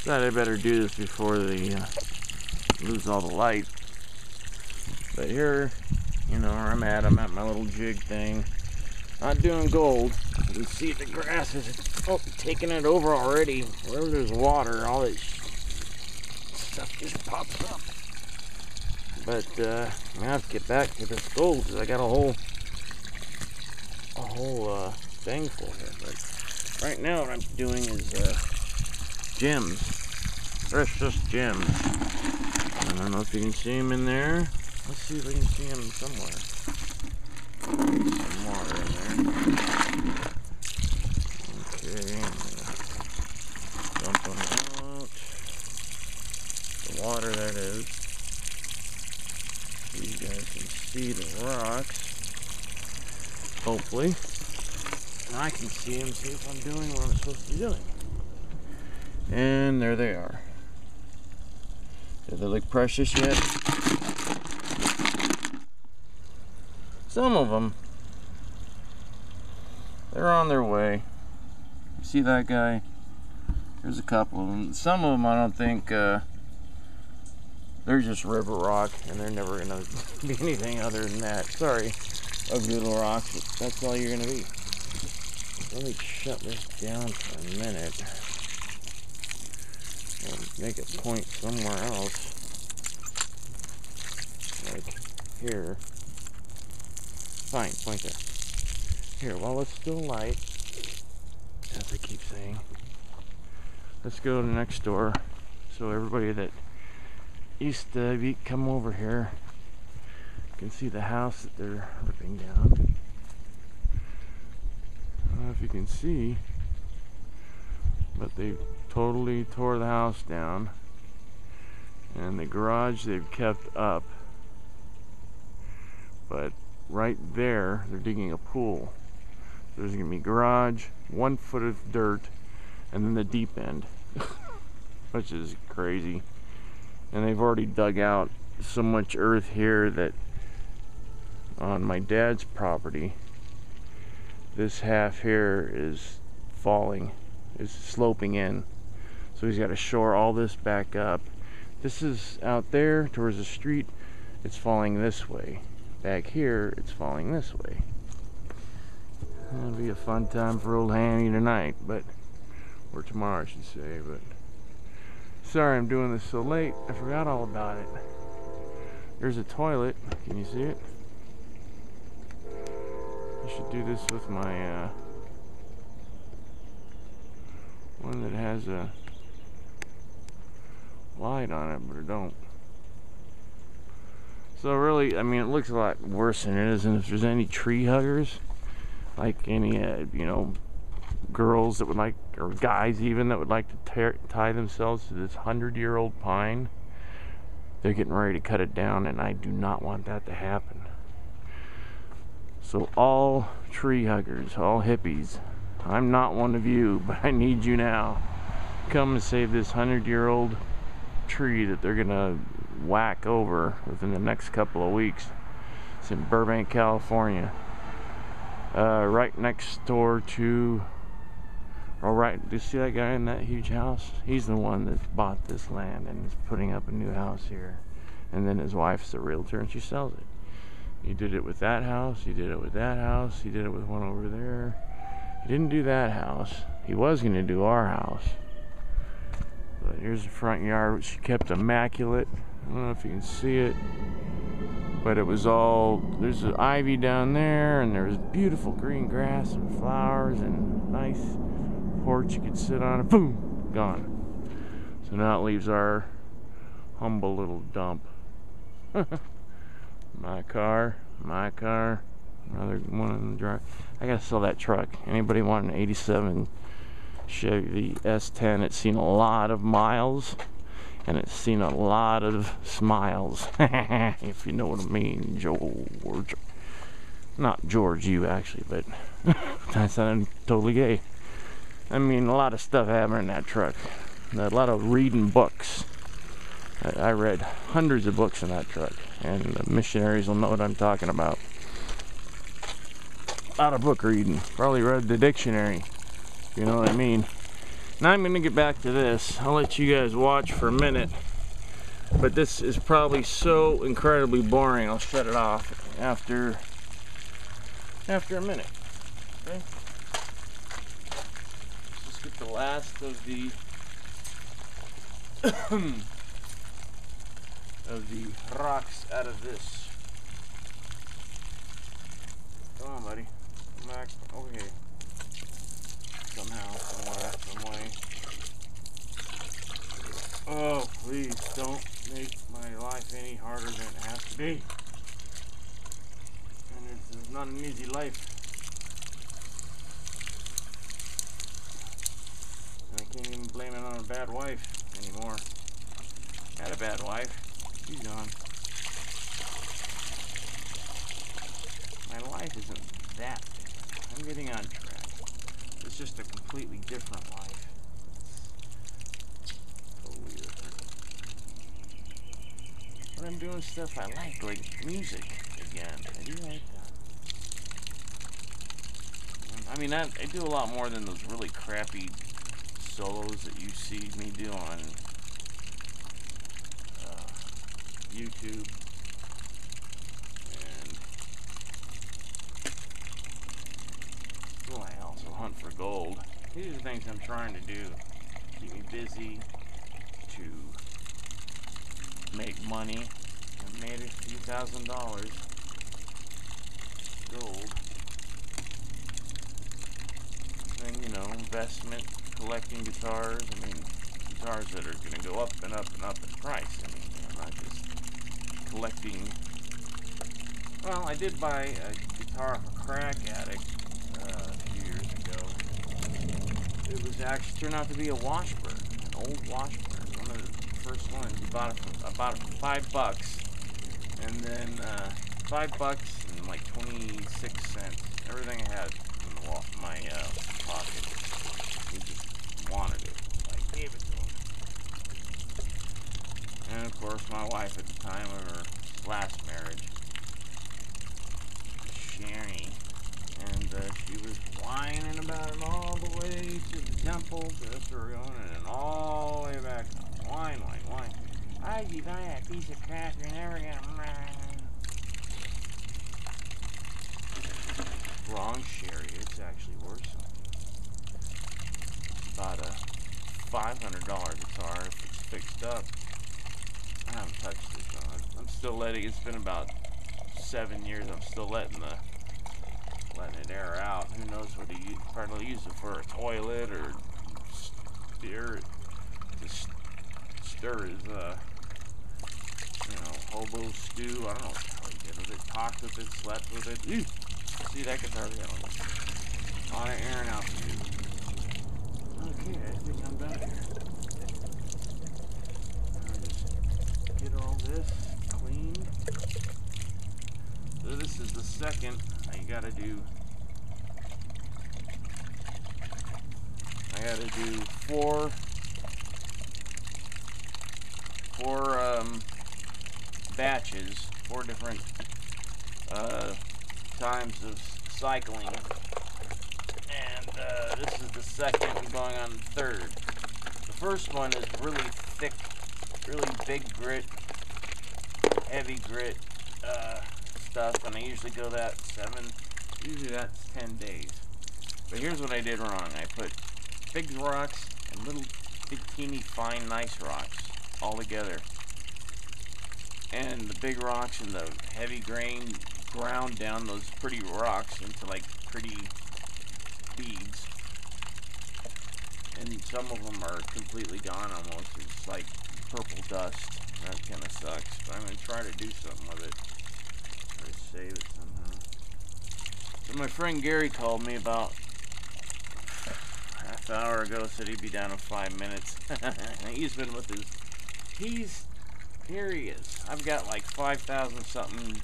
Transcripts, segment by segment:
Thought I better do this before they lose all the light. But here, you know where I'm at. I'm at my little jig thing. Not doing gold. You can see the grass is taking it over already. Wherever there's water, all this stuff just pops up. But I'm gonna have to get back to this gold because I got a whole thing full here. But right now, what I'm doing is gems. Precious gems. I don't know if you can see them in there. Let's see if I can see them somewhere. Some water in there. Okay, I'm gonna dump them out. The water, that is. So you guys can see the rocks. Hopefully. And I can see them, see if I'm doing what I'm supposed to be doing. And there they are. Do they look precious yet? Some of them, they're on their way. You see that guy? There's a couple of them. Some of them I don't think, they're just river rock, and they're never going to be anything other than that. Sorry, ugly little rocks, but that's all you're going to be. Let me shut this down for a minute. And make it point somewhere else. Like here. Fine, point there. Here, while it's still light, as I keep saying, let's go to next door. So everybody that used to come over here can see the house that they're ripping down. I don't know if you can see, but they totally tore the house down, and the garage they've kept up, but right there they're digging a pool. So there's gonna be garage, 1 foot of dirt, and then the deep end, which is crazy. And they've already dug out so much earth here that on my dad's property, this half here is falling, is sloping in. So he's got to shore all this back up. This is out there towards the street, it's falling this way. Back here, it's falling this way. It'll be a fun time for old Hanny tonight, or tomorrow I should say, but sorry I'm doing this so late, I forgot all about it. There's a toilet, can you see it? I should do this with my one that has a light on it, but it don't. So really, I mean, it looks a lot worse than it is, and if there's any tree huggers, like any, you know, girls that would like, or guys even, that would like to tie themselves to this 100-year-old pine, they're getting ready to cut it down, and I do not want that to happen. So all tree huggers, all hippies, I'm not one of you, but I need you now. Come and save this 100-year-old tree that they're gonna whack over within the next couple of weeks. It's in Burbank, California. Right next door to, do you see that guy in that huge house? He's the one that bought this land and is putting up a new house here. And then his wife's a realtor and she sells it. He did it with that house, he did it with that house, he did it with one over there. He didn't do that house. He was going to do our house. But here's the front yard, which she kept immaculate. I don't know if you can see it, but it was all, there's an ivy down there, and there's beautiful green grass and flowers and nice porch you could sit on. And boom, gone. So now it leaves our humble little dump. my car, another one in the drive. I gotta sell that truck. Anybody want an 87 Chevy S10? It's seen a lot of miles, and it's seen a lot of smiles. If you know what I mean, George. Not George, you actually, but that sounded totally gay. I mean, a lot of stuff happened in that truck. A lot of reading books. I read hundreds of books in that truck, and the missionaries will know what I'm talking about. A lot of book reading. Probably read the dictionary, you know what I mean. Now I'm going to get back to this. I'll let you guys watch for a minute. But this is probably so incredibly boring, I'll shut it off after a minute. Okay? Let's just get the last of the of the rocks out of this. Come on, buddy. Come back over here. Somehow, somewhere, some way. Oh, please don't make my life any harder than it has to be. And it's not an easy life. And I can't even blame it on a bad wife anymore. I had a bad wife. She's gone. My life isn't that bad. I'm getting on track. It's just a completely different life. It's totally different. But I'm doing stuff I like music again. I do like that. I mean, I do a lot more than those really crappy solos that you see me do on YouTube. And well, I also hunt for gold. These are the things I'm trying to do. Keep me busy, to make money. I made a few $1,000s. Gold. And, you know, investment, collecting guitars. I mean, guitars that are going to go up and up and up in price. I mean, you know, not just collecting. Well, I did buy a guitar off a crack addict a few years ago. It was actually turned out to be a Washburn, an old Washburn, one of the first ones. I bought it for $5, and then $5 and like 26 cents. Everything I had in my pocket. He just wanted it. I gave it to him. And of course, my wife at the time of her last marriage, Sherry, and she was whining about it all the way to the temple. That's where we're going, and all the way back. Whine. I give you that piece of crap, you're never gonna. Wrong, Sherry. It's actually worth something. It's about a $500 guitar if it's fixed up. I haven't touched it. I'm still letting. It's been about 7 years. I'm still letting it air out. Who knows what he probably use it for, a toilet or stir his hobo stew. I don't know what the hell he did with it. Talked with it, slept with it. Ew. See that guitar on an air and out tube. Okay, I think I'm done here. I'll just get all this cleaned. So this is the second. I gotta do four batches, 4 different times of cycling, and this is the second going on the third. The first one is really thick, really big grit, heavy grit stuff, and I usually go that 7, usually that's 10 days. But here's what I did wrong. I put big rocks and little big teeny fine nice rocks all together, and the big rocks and the heavy grain ground down those pretty rocks into like pretty beads, and some of them are completely gone almost. It's like purple dust. That kind of sucks, but I'm going to try to do something with it. Try to save it somehow. So my friend Gary called me about a half hour ago, said he'd be down in 5 minutes. He's been with his, here he is. I've got like 5,000 something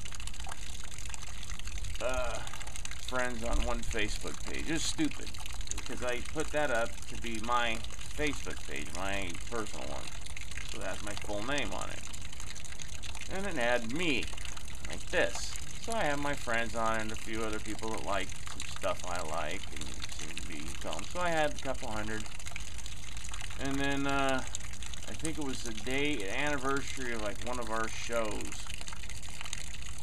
friends on one Facebook page. It's stupid, because I put that up to be my Facebook page, my personal one. So that's my full name on it. And it had me, like this. So I have my friends on it and a few other people that like some stuff I like and seem to be calm. So I had a couple hundred And then I think it was the anniversary of like one of our shows.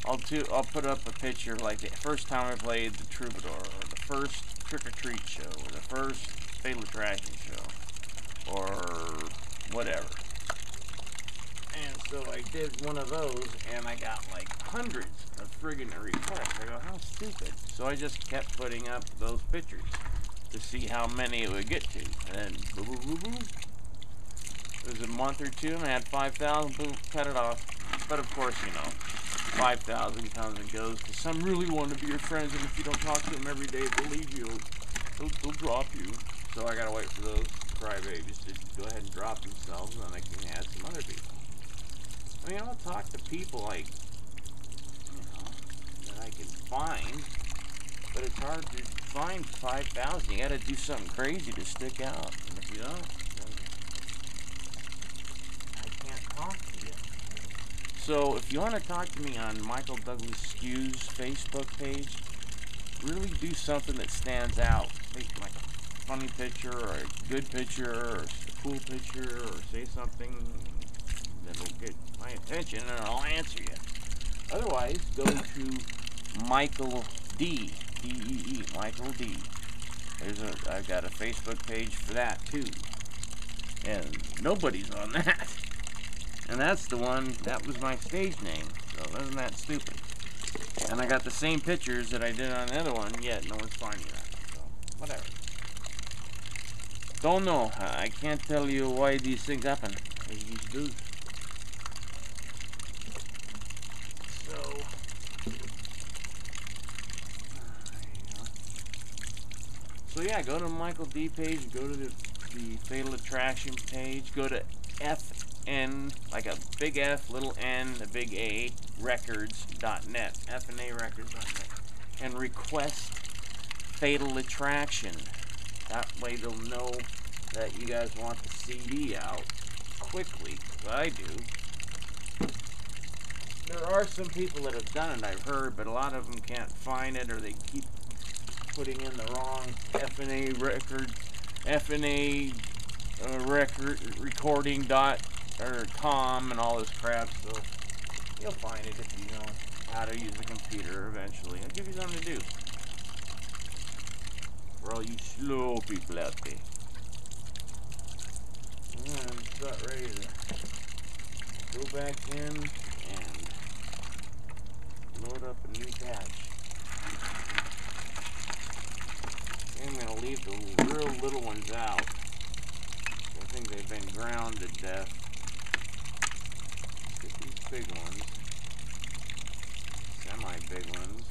I'll put up a picture like the first time I played the Troubadour, or the first Trick or Treat show, or the first Fatal Attraction show, or whatever. And so I did one of those, and I got like hundreds of friggin' requests. I go, how stupid. So I just kept putting up those pictures to see how many it would get to. And then, boo, boo, boo, boo. It was a month or two, and I had 5,000, boom, cut it off. But of course, you know, 5,000 comes and goes, because some really want to be your friends, and if you don't talk to them every day, they'll leave you. They'll drop you. So I gotta wait for those crybabies to go ahead and drop themselves, and then I can add some other people. I mean, I'll talk to people like, you know, that I can find, but it's hard to find 5,000. You gotta do something crazy to stick out. And if you don't, then I can't talk to you. So if you want to talk to me on Michael Douglas Skewes Facebook page, really do something that stands out. Make like a funny picture, or a good picture, or a cool picture, or say something that'll get my attention, and I'll answer you. Otherwise, go to Michael D. D-E-E, Michael D. I've got a Facebook page for that too, and nobody's on that. And that's the one, that was my stage name, so isn't that stupid? And I got the same pictures that I did on the other one, yet no one's finding that, so whatever. Don't know, I can't tell you why these things happen. They just do. So yeah, go to the Michael D page, go to the Fatal Attraction page, go to FN, like a big F, little N, a big A, records.net, FNArecords.net, and request Fatal Attraction. That way they'll know that you guys want the CD out quickly, because I do. There are some people that have done it, I've heard, but a lot of them can't find it, or they keep putting in the wrong FNA record, FNA recording.com and all this crap. So you'll find it if you know how to use a computer eventually. I'll give you something to do for all you slow people out there. I'm about ready to go back in and load up a new batch. I'm going to leave the real little ones out. I think they've been ground to death. Get these big ones. Semi-big ones.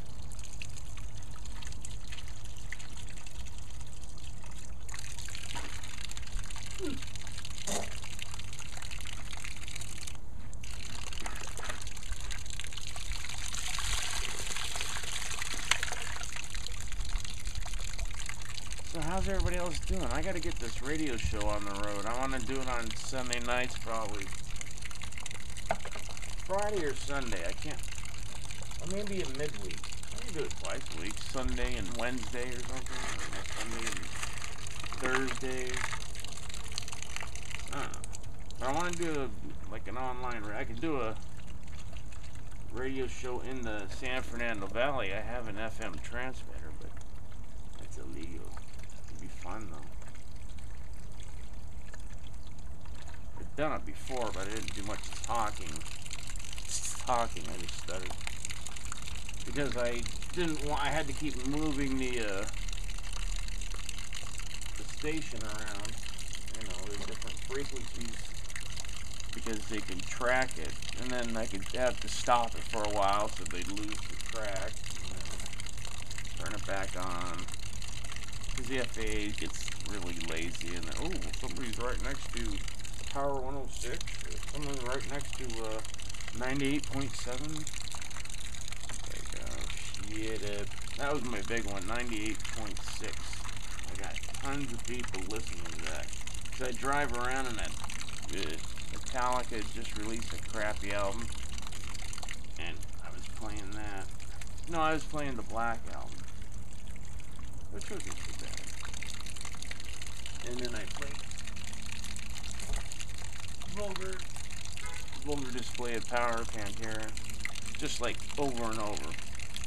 So how's everybody else doing? I gotta get this radio show on the road. I want to do it on Sunday nights probably. Friday or Sunday, I can't. Or maybe a midweek. I can do it twice a week. Sunday and Wednesday or something. Or Sunday and Thursday. But I want to do like an online, I could do a radio show in the San Fernando Valley. I have an FM transmitter, but that's illegal. It'd be fun though. I've done it before, but I didn't do much talking. I just stuttered. Because I didn't want, I had to keep moving the station around. You know, there's different frequencies because they can track it. And then I could have to stop it for a while so they'd lose the track. And then turn it back on. Because the FAA gets really lazy and oh, somebody's right next to Power 106. Someone's right next to 98.7. Like, shit. That was my big one, 98.6. I got tons of people listening to that. Because I drive around and that Metallica just released a crappy album. And I was playing that. No, I was playing the Black album. Which wasn't too bad. And then I played vulgar display of power, can't hear it. Just like over and over,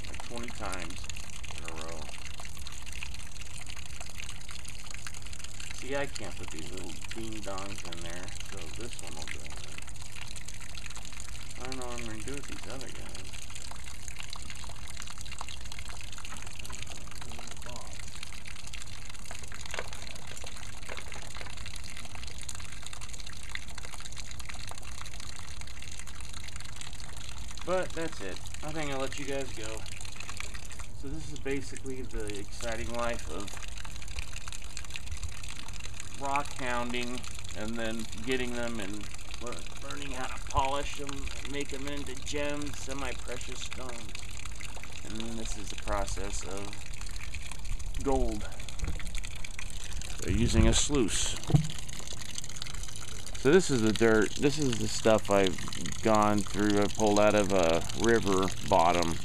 like 20 times in a row. See, I can't put these little ding-dongs in there, so this one will go in. I don't know what I'm going to do with these other guys. But that's it. I think I'll let you guys go. So this is basically the exciting life of rock hounding, and then getting them and learning how to polish them and make them into gems, semi-precious stones. And then this is the process of gold. So using a sluice. So this is the dirt. This is the stuff I've gone through. I pulled out of a river bottom,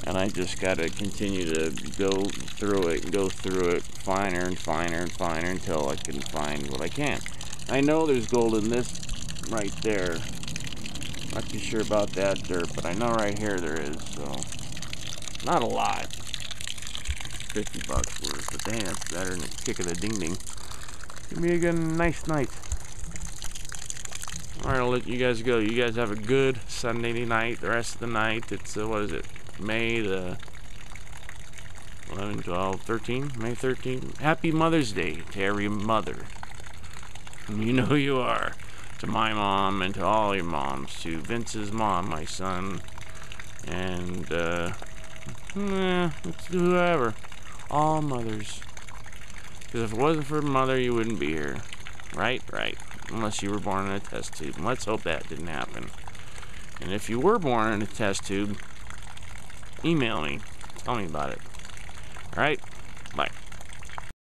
and I just got to continue to go through it finer and finer and finer until I can find what I can. I know there's gold in this right there. Not too sure about that dirt, but I know right here there is. So not a lot. 50 bucks worth, but dang, that's better than a kick of the ding ding. Give me a nice night. Alright, I'll let you guys go. You guys have a good Sunday night. The rest of the night, it's, what is it? May the 11, 12, 13? May 13. Happy Mother's Day to every mother. You know who you are. To my mom and to all your moms. To Vince's mom, my son. And, it's whoever. All mothers. Because if it wasn't for mother, you wouldn't be here. Right? Right. Unless you were born in a test tube. And let's hope that didn't happen. And if you were born in a test tube, email me. Tell me about it. Alright? Bye.